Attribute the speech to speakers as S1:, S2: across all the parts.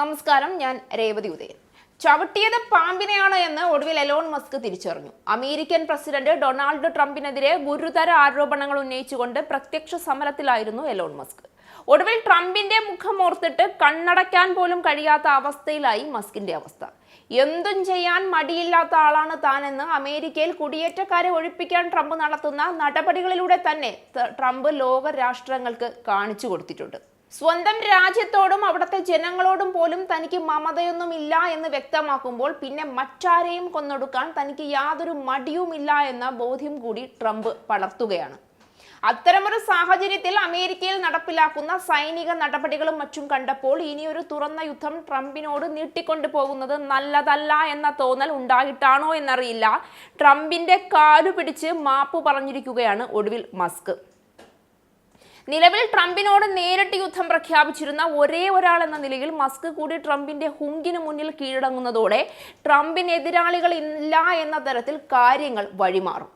S1: നമസ്കാരം, ഞാൻ രേവതി ഉദയൻ. ചവിട്ടിയത് പാമ്പിനെയാണ് എന്ന് ഒടുവിൽ എലോൺ മസ്ക് തിരിച്ചറിഞ്ഞു. അമേരിക്കൻ പ്രസിഡന്റ് ഡൊണാൾഡ് ട്രംപിനെതിരെ ഗുരുതര ആരോപണങ്ങൾ ഉന്നയിച്ചുകൊണ്ട് പ്രത്യക്ഷ സമരത്തിലായിരുന്നു എലോൺ മസ്ക്. ഒടുവിൽ ട്രംപിന്റെ മുഖമോർത്തിട്ട് കണ്ണടയ്ക്കാൻ പോലും കഴിയാത്ത അവസ്ഥയിലായി മസ്കിന്റെ അവസ്ഥ. എന്തും ചെയ്യാൻ മടിയില്ലാത്ത ആളാണ് താനെന്ന് അമേരിക്കയിൽ കുടിയേറ്റക്കാരെ ഒഴിപ്പിക്കാൻ ട്രംപ് നടത്തുന്ന നടപടികളിലൂടെ തന്നെ ട്രംപ് ലോക രാഷ്ട്രങ്ങൾക്ക് കാണിച്ചു കൊടുത്തിട്ടുണ്ട്. സ്വന്തം രാജ്യത്തോടും അവിടുത്തെ ജനങ്ങളോടും പോലും തനിക്ക് മമതയൊന്നുമില്ല എന്ന് വ്യക്തമാക്കുമ്പോൾ പിന്നെ മറ്റാരെയും കൊന്നൊടുക്കാൻ തനിക്ക് യാതൊരു മടിയുമില്ല എന്ന ബോധ്യം കൂടി ട്രംപ് പടർത്തുകയാണ്. അത്തരമൊരു സാഹചര്യത്തിൽ അമേരിക്കയിൽ നടപ്പിലാക്കുന്ന സൈനിക നടപടികളും മറ്റും കണ്ടപ്പോൾ ഇനിയൊരു തുറന്ന യുദ്ധം ട്രംപിനോട് നീട്ടിക്കൊണ്ടു പോകുന്നത് നല്ലതല്ല എന്ന തോന്നൽ ഉണ്ടായിട്ടാണോ എന്നറിയില്ല, ട്രംപിന്റെ കാലു പിടിച്ച് മാപ്പ് പറഞ്ഞിരിക്കുകയാണ് ഒടുവിൽ മസ്ക്. നിലവിൽ ട്രംപിനോട് നേരിട്ട് യുദ്ധം പ്രഖ്യാപിച്ചിരുന്ന ഒരേ ഒരാൾ എന്ന നിലയിൽ മസ്ക് കൂടി ട്രംപിന്റെ ഹുങ്കിന് മുന്നിൽ കീഴടങ്ങുന്നതോടെ ട്രംപിന് എതിരാളികൾ ഇല്ല എന്ന തരത്തിൽ കാര്യങ്ങൾ വഴിമാറും.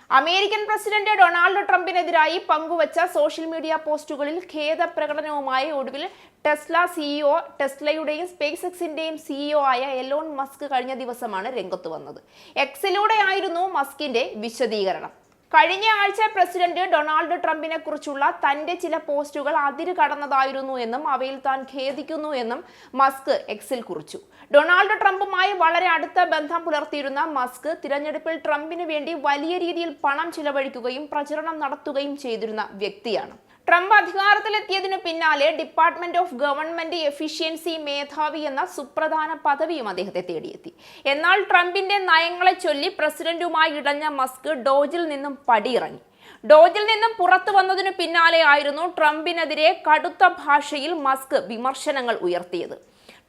S1: അമേരിക്കൻ പ്രസിഡന്റ് ഡൊണാൾഡ് ട്രംപിനെതിരായി പങ്കുവച്ച സോഷ്യൽ മീഡിയ പോസ്റ്റുകളിൽ ഖേദപ്രകടനവുമായി ഒടുവിൽ ടെസ്ല സിഇഒ, ടെസ്ലയുടെയും സ്പേസ് എക്സിന്റെയും സിഇഒ ആയ എലോൺ മസ്ക് കഴിഞ്ഞ ദിവസമാണ് രംഗത്ത് വന്നത്. എക്സിലൂടെയായിരുന്നു മസ്കിന്റെ വിശദീകരണം. കഴിഞ്ഞ ആഴ്ച പ്രസിഡന്റ് ഡൊണാൾഡ് ട്രംപിനെ കുറിച്ചുള്ള തന്റെ ചില പോസ്റ്റുകൾ അതിര് കടന്നതായിരുന്നു എന്നും അവയിൽ താൻ ഖേദിക്കുന്നു എന്നും മസ്ക് എക്സിൽ കുറിച്ചു. ഡൊണാൾഡ് ട്രംപുമായി വളരെ അടുത്ത ബന്ധം പുലർത്തിയിരുന്ന മസ്ക് തിരഞ്ഞെടുപ്പിൽ ട്രംപിന് വേണ്ടി വലിയ രീതിയിൽ പണം ചിലവഴിക്കുകയും പ്രചരണം നടത്തുകയും ചെയ്തിരുന്ന വ്യക്തിയാണ്. ട്രംപ് അധികാരത്തിലെത്തിയതിനു പിന്നാലെ ഡിപ്പാർട്ട്മെന്റ് ഓഫ് ഗവൺമെന്റ് എഫിഷ്യൻസി മേധാവി എന്ന സുപ്രധാന പദവിയും അദ്ദേഹത്തെ തേടിയെത്തി. എന്നാൽ ട്രംപിന്റെ നയങ്ങളെ ചൊല്ലി പ്രസിഡന്റുമായി ഇടഞ്ഞ മസ്ക് ഡോജിൽ നിന്നും പടിയിറങ്ങി. ഡോജിൽ നിന്നും പുറത്തു വന്നതിനു പിന്നാലെ ആയിരുന്നു ട്രംപിനെതിരെ കടുത്ത ഭാഷയിൽ മസ്ക് വിമർശനങ്ങൾ ഉയർത്തിയത്.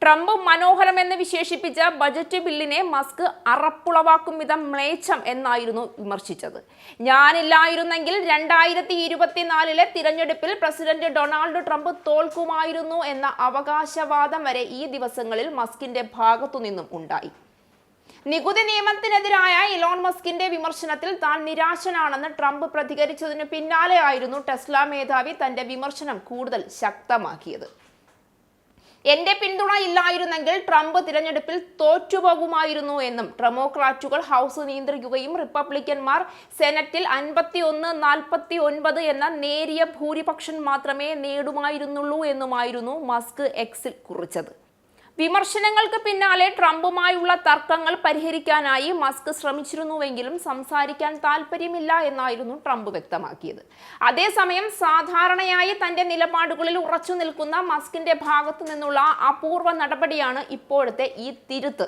S1: ട്രംപ് മനോഹരമെന്ന് വിശേഷിപ്പിച്ച ബജറ്റ് ബില്ലിനെ മസ്ക് അറപ്പുളവാക്കും വിധം മ്ലേച്ഛം എന്നായിരുന്നു വിമർശിച്ചത്. ഞാനില്ലായിരുന്നെങ്കിൽ 2024 തിരഞ്ഞെടുപ്പിൽ പ്രസിഡന്റ് ഡൊണാൾഡ് ട്രംപ് തോൽക്കുമായിരുന്നു എന്ന അവകാശവാദം വരെ ഈ ദിവസങ്ങളിൽ മസ്കിന്റെ ഭാഗത്തു നിന്നും ഉണ്ടായി. നികുതി നിയമത്തിനെതിരായ ഇലോൺ മസ്കിന്റെ വിമർശനത്തിൽ താൻ നിരാശനാണെന്ന് ട്രംപ് പ്രതികരിച്ചതിനു പിന്നാലെ ആയിരുന്നു ടെസ്ല മേധാവി തന്റെ വിമർശനം കൂടുതൽ ശക്തമാക്കിയത്. എന്റെ പിന്തുണ ഇല്ലായിരുന്നെങ്കിൽ ട്രംപ് തിരഞ്ഞെടുപ്പിൽ തോറ്റുപോകുമായിരുന്നു എന്നും ഡെമോക്രാറ്റുകൾ ഹൗസ് നിയന്ത്രിക്കുകയും റിപ്പബ്ലിക്കന്മാർ സെനറ്റിൽ 51-49 എന്ന നേരിയ ഭൂരിപക്ഷം മാത്രമേ നേടുമായിരുന്നുള്ളൂ എന്നുമായിരുന്നു മസ്ക് എക്സിൽ കുറിച്ചത്. വിമർശനങ്ങൾക്ക് പിന്നാലെ ട്രംപുമായുള്ള തർക്കങ്ങൾ പരിഹരിക്കാനായി മസ്ക് ശ്രമിച്ചിരുന്നുവെങ്കിലും സംസാരിക്കാൻ താല്പര്യമില്ല എന്നായിരുന്നു ട്രംപ് വ്യക്തമാക്കിയത്. അതേസമയം സാധാരണയായി തന്റെ നിലപാടുകളിൽ ഉറച്ചു നിൽക്കുന്ന മസ്കിന്റെ ഭാഗത്തു നിന്നുള്ള അപൂർവ നടപടിയാണ് ഇപ്പോഴത്തെ ഈ തിരുത്ത്.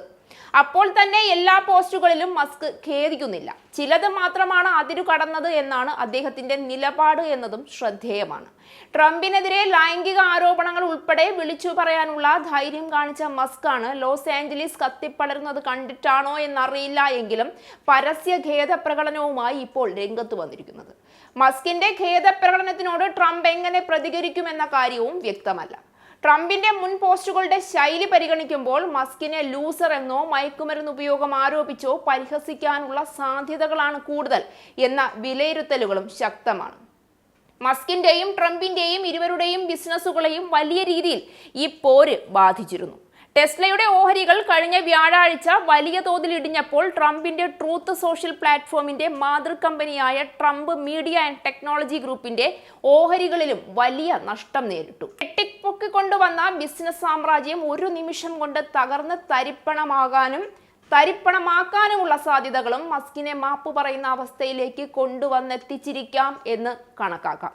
S1: അപ്പോൾ തന്നെ എല്ലാ പോസ്റ്റുകളിലും മസ്ക് ഖേദിക്കുന്നില്ല, ചിലത് മാത്രമാണ് അതിരു കടന്നത് എന്നാണ് അദ്ദേഹത്തിന്റെ നിലപാട് എന്നതും ശ്രദ്ധേയമാണ്. ട്രംപിനെതിരെ ലൈംഗിക ആരോപണങ്ങൾ ഉൾപ്പെടെ വിളിച്ചു പറയാനുള്ള ധൈര്യം കാണിച്ച മസ്കാണ് ലോസ് ആഞ്ചലീസ് കത്തിപ്പടരുന്നത് കണ്ടിട്ടാണോ എന്നറിയില്ല എങ്കിലും പരസ്യ ഖേദപ്രകടനവുമായി ഇപ്പോൾ രംഗത്ത് വന്നിരിക്കുന്നത്. മസ്കിന്റെ ഖേദപ്രകടനത്തിനോട് ട്രംപ് എങ്ങനെ പ്രതികരിക്കുമെന്ന കാര്യവും വ്യക്തമല്ല. ട്രംപിന്റെ മുൻ പോസ്റ്റുകളുടെ ശൈലി പരിഗണിക്കുമ്പോൾ മസ്കിനെ ലൂസർ എന്നോ മയക്കുമരുന്ന് ഉപയോഗം ആരോപിച്ചോ പരിഹസിക്കാനുള്ള സാധ്യതകളാണ് കൂടുതൽ എന്ന വിലയിരുത്തലുകളും ശക്തമാണ്. മസ്കിന്റെയും ട്രംപിന്റെയും ഇരുവരുടെയും ബിസിനസ്സുകളെയും വലിയ രീതിയിൽ ഈ പോര് ബാധിച്ചിരുന്നു. ടെസ്ലയുടെ ഓഹരികൾ കഴിഞ്ഞ വ്യാഴാഴ്ച വലിയ തോതിൽ ഇടിഞ്ഞപ്പോൾ ട്രംപിന്റെ ട്രൂത്ത് സോഷ്യൽ പ്ലാറ്റ്ഫോമിന്റെ മാതൃകമ്പനിയായ ട്രംപ് മീഡിയ ആൻഡ് ടെക്നോളജി ഗ്രൂപ്പിന്റെ ഓഹരികളിലും വലിയ നഷ്ടം നേരിട്ടു. പൊക്കിക്കൊണ്ടുവന്ന ബിസിനസ് സാമ്രാജ്യം ഒരു നിമിഷം കൊണ്ട് തകർന്ന് തരിപ്പണമാക്കാനുമുള്ള സാധ്യതകളും മസ്കിനെ മാപ്പ് പറയുന്ന അവസ്ഥയിലേക്ക് കൊണ്ടുവന്നെത്തിച്ചിരിക്കാം എന്ന് കണക്കാക്കാം.